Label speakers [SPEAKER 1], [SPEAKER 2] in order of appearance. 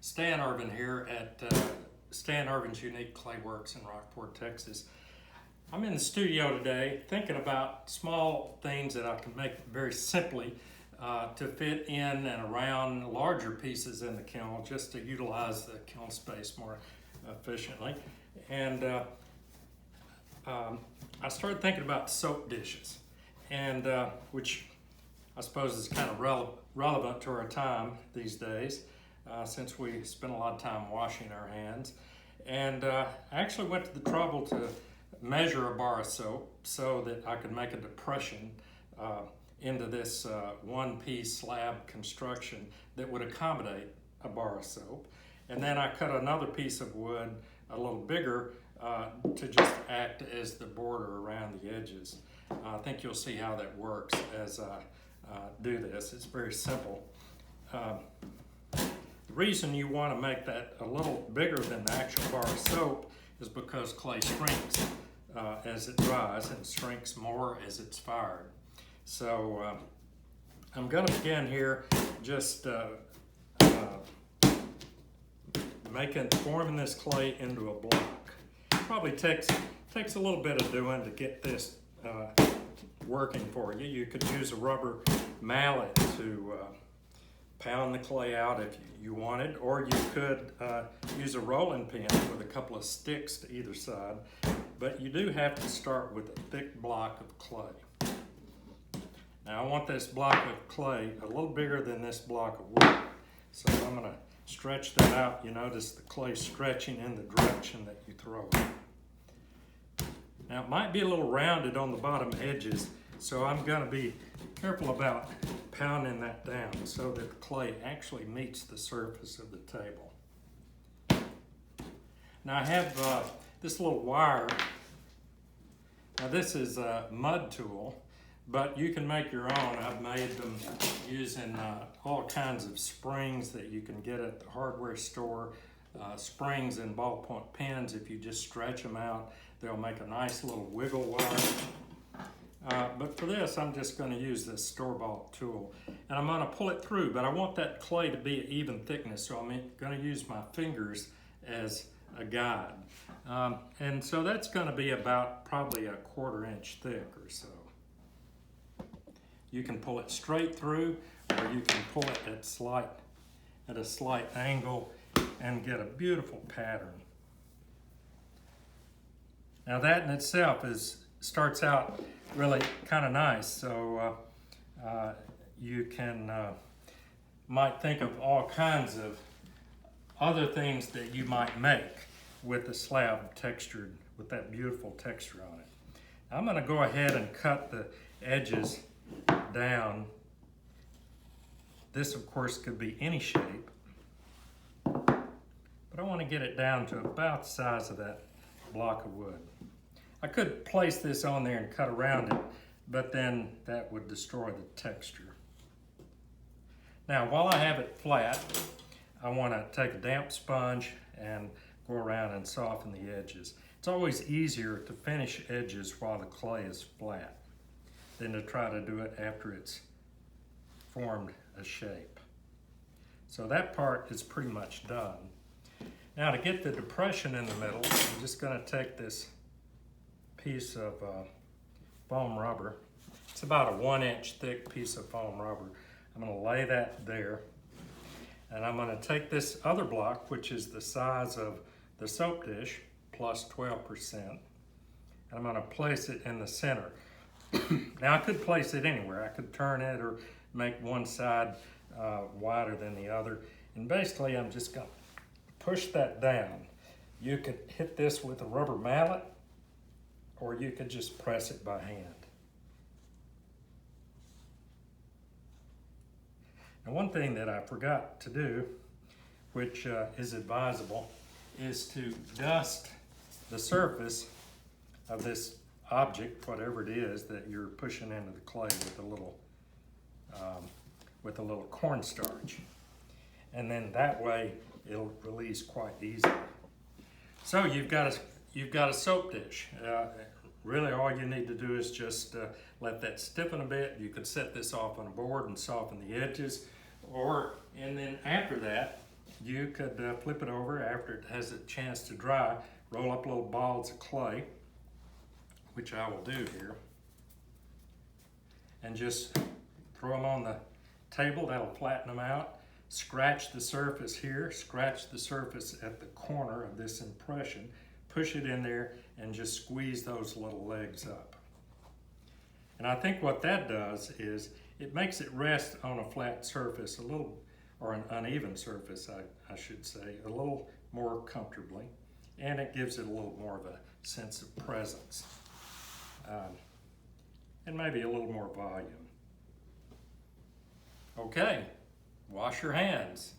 [SPEAKER 1] Stan Irvin here at Stan Irvin's Unique Clay Works in Rockport, Texas. I'm in the studio today thinking about small things that I can make very simply to fit in and around larger pieces in the kiln, just to utilize the kiln space more efficiently. And I started thinking about soap dishes, and which I suppose is kind of relevant to our time these days, since we spend a lot of time washing our hands. And I actually went to the trouble to measure a bar of soap so that I could make a depression into this one-piece slab construction that would accommodate a bar of soap. And then I cut another piece of wood a little bigger to just act as the border around the edges. I think you'll see how that works as I do this. It's very simple. The reason you want to make that a little bigger than the actual bar of soap is because clay shrinks as it dries and shrinks more as it's fired. So I'm going to begin here just forming this clay into a block. Probably takes a little bit of doing to get this working for you. You could use a rubber mallet to pound the clay out if you wanted, or you could use a rolling pin with a couple of sticks to either side, but you do have to start with a thick block of clay. Now I want this block of clay a little bigger than this block of wood, so I'm going to stretch that out. You notice the clay stretching in the direction that you throw it. Now it might be a little rounded on the bottom edges, so I'm going to be careful about pounding that down so that the clay actually meets the surface of the table. Now I have this little wire. Now this is a mud tool, but you can make your own. I've made them using all kinds of springs that you can get at the hardware store. Springs and ballpoint pens, if you just stretch them out, they'll make a nice little wiggle wire. But for this, I'm just going to use this store-bought tool, and I'm going to pull it through, but I want that clay to be an even thickness, so I'm going to use my fingers as a guide. And so that's going to be about probably a 1/4 inch thick or so. You can pull it straight through, or you can pull it at a slight angle and get a beautiful pattern. Now that in itself starts out really kind of nice, so you can might think of all kinds of other things that you might make with the slab textured, with that beautiful texture on it. I'm going to go ahead and cut the edges down. This of course could be any shape, but I want to get it down to about the size of that block of wood. I could place this on there and cut around it, but then that would destroy the texture. Now, while I have it flat, I want to take a damp sponge and go around and soften the edges. It's always easier to finish edges while the clay is flat than to try to do it after it's formed a shape. So that part is pretty much done. Now to get the depression in the middle, I'm just going to take this piece of foam rubber. It's about a 1 inch thick piece of foam rubber. I'm going to lay that there, and I'm going to take this other block, which is the size of the soap dish plus 12%, and I'm going to place it in the center. Now I could place it anywhere. I could turn it or make one side wider than the other, and basically I'm just going to push that down. You could hit this with a rubber mallet, or you could just press it by hand. Now one thing that I forgot to do, which is advisable, is to dust the surface of this object, whatever it is that you're pushing into the clay with a little cornstarch. And then that way it'll release quite easily. So you've got a soap dish. Really all you need to do is just let that stiffen a bit. You could set this off on a board and soften the edges, and then after that, you could flip it over after it has a chance to dry, roll up little balls of clay, which I will do here, and just throw them on the table. That'll flatten them out. Scratch the surface here, scratch the surface at the corner of this impression, push it in there, and just squeeze those little legs up. And I think what that does is it makes it rest on a flat surface a little, or an uneven surface, I should say, a little more comfortably, and it gives it a little more of a sense of presence, and maybe a little more volume. Okay, wash your hands.